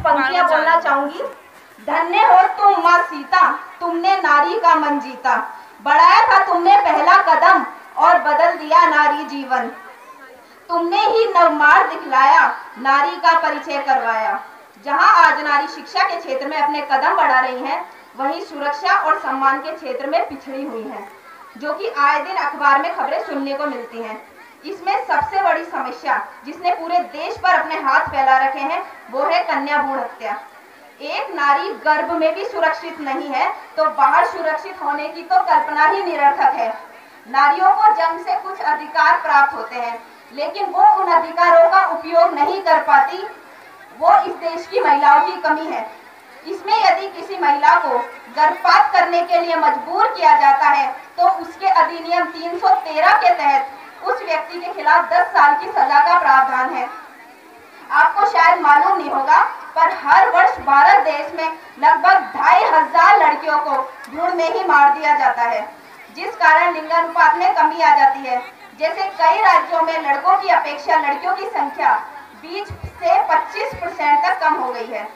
पंक्तियां बोलना चाहूंगी। धन्य हो तुम माँ सीता, तुमने नारी का मन जीता, बढ़ाया था तुमने पहला कदम और बदल दिया नारी जीवन। तुमने ही नवमार्ग दिखलाया, नारी का परिचय करवाया। जहां आज नारी शिक्षा के क्षेत्र में अपने कदम बढ़ा रही हैं, वहीं सुरक्षा और सम्मान के क्षेत्र में पिछड़ी हुई हैं, जो कि आए दिन अखबार में खबरें सुनने को मिलती हैं। इसमें सबसे बड़ी समस्या जिसने पूरे देश पर अपने हाथ फैला रखे हैं, वो है कन्या भ्रूण हत्या। एक नारी गर्भ में भी सुरक्षित नहीं है तो बाहर सुरक्षित होने की तो कल्पना ही निरर्थक है। नारियों को जन्म से कुछ अधिकार प्राप्त होते हैं, लेकिन वो उन अधिकारों का उपयोग नहीं कर पाती। वो इस देश की महिलाओं की कमी है। इसमें यदि किसी महिला को गर्भपात करने के लिए मजबूर किया जाता है तो उसके अधिनियम 313 के तहत उस व्यक्ति के खिलाफ 10 साल की सजा का प्रावधान है। आपको शायद मालूम नहीं होगा, पर हर वर्ष भारत देश में लगभग 2500 लड़कियों को भ्रूण में ही मार दिया जाता है, जिस कारण लिंगानुपात में कमी आ जाती है। जैसे कई राज्यों में लड़कों की अपेक्षा लड़कियों की संख्या 20 से 25% तक कम हो गई है,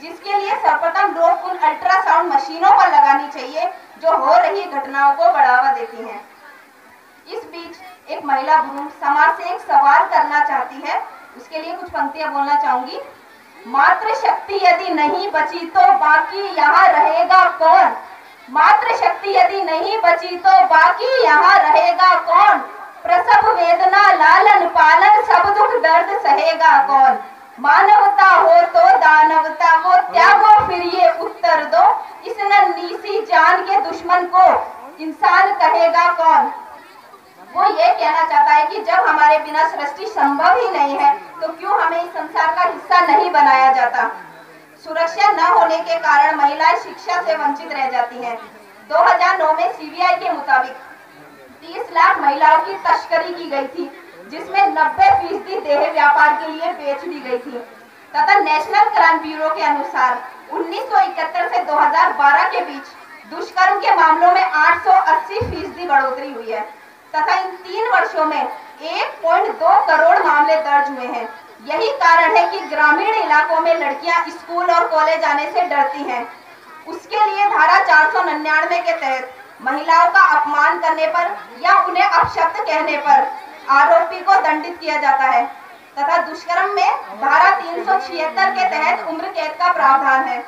जिसके लिए सर्वप्रथम रोक उन अल्ट्रासाउंड मशीनों पर लगानी चाहिए जो हो रही घटनाओं को बढ़ावा देती हैं। इस बीच एक महिला भ्रूण समाज से एक सवाल करना चाहती है, उसके लिए कुछ पंक्तियां बोलना चाहूंगी। मातृशक्ति यदि नहीं बची तो बाकी यहाँ रहेगा कौन? मातृशक्ति यदि नहीं बची तो बाकी यहाँ रहेगा कौन? प्रसव वेदना लालन पालन सब दुख दर्द सहेगा कौन? मानवता हो तो दानवता हो, त्यागो फिर ये उत्तर दो, इस नन्ही जान के दुश्मन को इंसान कहेगा कौन? वो ये कहना चाहता है कि जब हमारे बिना सृष्टि संभव ही नहीं है तो क्यों हमें इस संसार का हिस्सा नहीं बनाया जाता। सुरक्षा न होने के कारण महिलाएं शिक्षा से वंचित रह जाती हैं। 2009 में सीबीआई के मुताबिक 30 लाख महिलाओं की तस्करी की गई थी, जिसमें 90% देह व्यापार के लिए बेच दी गई थी। तथा नेशनल क्राइम ब्यूरो के अनुसार 1971 से 2012 के बीच दुष्कर्म के मामलों में 880% बढ़ोतरी हुई है तथा इन 3 वर्षों में 1.2 करोड़ मामले दर्ज हुए हैं। यही कारण है कि ग्रामीण इलाकों में लड़कियां स्कूल और कॉलेज आने से डरती हैं। उसके लिए धारा 499 के तहत महिलाओं का अपमान करने पर या उन्हें अपशब्द कहने पर आरोपी को दंडित किया जाता है तथा दुष्कर्म में धारा 376 के तहत उम्र कैद का प्रावधान है।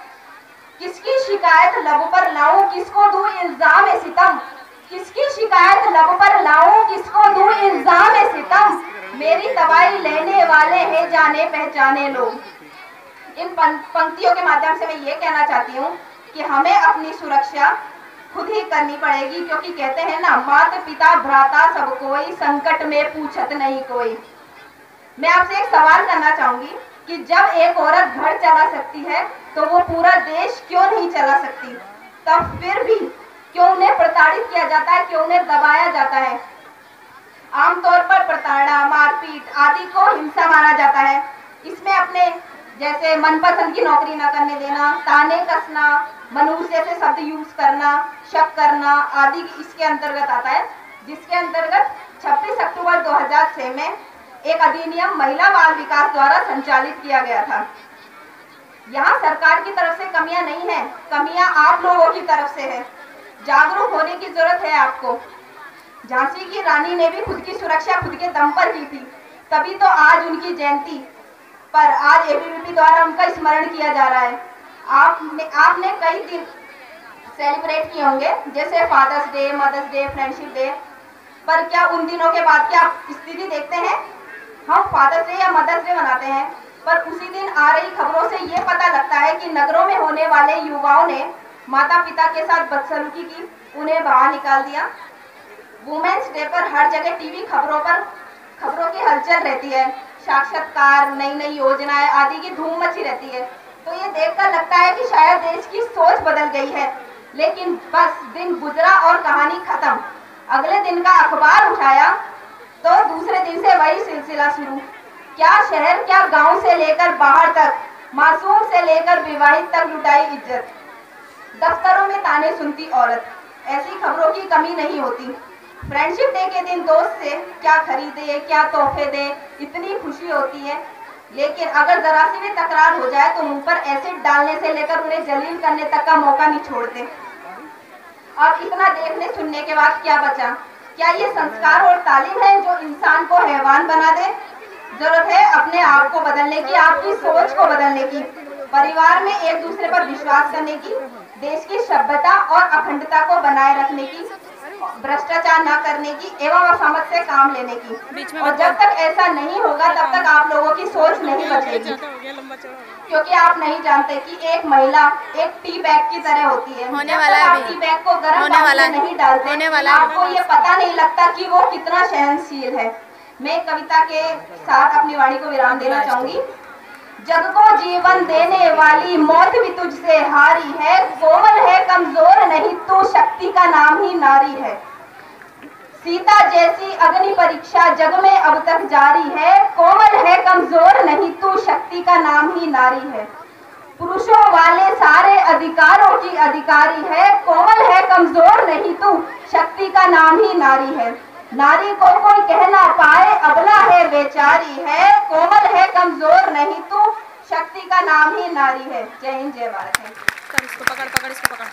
किसकी शिकायत लब पर लाऊं, किसको दूं इल्जाम ए सितम? किसकी शिकायत लब पर लाऊं, किसको दूं इल्जाम ए सितम? मेरी तबाही लेने वाले हैं जाने पहचाने लोग। इन पंक्तियों के माध्यम से मैं ये कहना चाहती हूँ कि हमें अपनी सुरक्षा खुद ही करनी पड़ेगी, क्योंकि कहते हैं ना, माता पिता भ्राता सब कोई, संकट में पूछत नहीं कोई। मैं आपसे एक सवाल करना चाहूंगी कि जब एक औरत घर चला सकती है तो वो पूरा देश क्यों नहीं चला सकती? तब फिर भी क्यों उन्हें प्रताड़ित किया जाता है, क्यों उन्हें दबाया जाता है? आमतौर पर प्रताड़ना, मारपीट आदि को हिंसा माना जाता है। इसमें अपने जैसे मनपसंद की नौकरी न करने देना, ताने कसना, मनुष्य जैसे शब्द यूज करना, शक करना आदि इसके अंतर्गत आता है, जिसके अंतर्गत 26 अक्टूबर 2006 में एक अधिनियम महिला बाल विकास द्वारा संचालित किया गया था। यहाँ सरकार की तरफ से कमियां नहीं है, कमियां आप लोगों की तरफ से है। जागरूक होने की जरूरत है आपको। झांसी की रानी ने भी खुद की सुरक्षा खुद के दम पर की थी, तभी तो आज उनकी जयंती पर आज एबीवीपी द्वारा उनका स्मरण किया जा रहा है। आपने कई दिन सेलिब्रेट किए होंगे, जैसे father's day, mother's day, friendship day, पर क्या उन दिनों के बाद क्या स्थिति देखते हैं? हम फादर्स डे या मदर्स डे मनाते हैं, पर उसी दिन आ रही खबरों से ये पता लगता है कि नगरों में होने वाले युवाओं ने माता पिता के साथ बदसलूकी की, उन्हें बाहर निकाल दिया। वुमेन्स डे पर हर जगह टीवी खबरों की हलचल रहती है, साक्षात्कार, नई नई योजनाएं आदि की धूम मची रहती है। तो ये देखकर लगता है कि शायद देश की सोच बदल गई है, लेकिन बस दिन गुजरा और कहानी खत्म। अगले दिन का अखबार उठाया तो दूसरे दिन से वही सिलसिला शुरू। क्या शहर, क्या गांव से लेकर बाहर तक, मासूम से लेकर विवाहित तक लुटाई इज्जत। दफ्तरों में ताने सुनती औरत, ऐसी खबरों की कमी नहीं होती। फ्रेंडशिप डे के दिन दोस्त से क्या खरीदे, क्या तोहफे दे, इतनी खुशी होती है। लेकिन अगर जरा सी भी तकरार हो जाए तो मुंह पर एसिड डालने से लेकर उन्हें जलील करने तक का मौका नहीं छोड़ते। अब इतना देखने सुनने के बाद क्या बचा? क्या ये संस्कार और तालीम है जो इंसान को हैवान बना दे? जरूरत है अपने आप को बदलने की, आपकी सोच को बदलने की, परिवार में एक दूसरे पर विश्वास करने की, देश की सभ्यता और अखंडता को बनाए रखने की, भ्रष्टाचार न करने की एवं असमझ से काम लेने की। और जब तक ऐसा नहीं होगा तब तक आप लोगों की सोच नहीं बदलेगी, क्योंकि आप नहीं जानते कि एक महिला एक टी बैग की तरह होती है। होने वाला है, आप टी बैग को गर्म पानी में नहीं डालते, आपको ये पता नहीं लगता कि वो कितना सहनशील है। मैं कविता के साथ अपनी वाणी को विराम देना चाहूंगी। जग को जीवन देने वाली मौत भी तुझसे हारी है, कोमल है कमजोर नहीं तू शक्ति का नाम ही नारी है। सीता जैसी अग्नि परीक्षा जग में अब तक जारी है, कोमल है कमजोर नहीं तू शक्ति का नाम ही नारी है। पुरुषों वाले सारे अधिकारों की अधिकारी है, कोमल है कमजोर नहीं तू शक्ति का नाम ही नारी है। नारी को कोई कह ना पाए अबला है बेचारी है, कोमल है कमजोर नहीं तू शक्ति का नाम ही नारी है। जय हिंद, जय भारत है। इसको पकड़ इसको पकड़।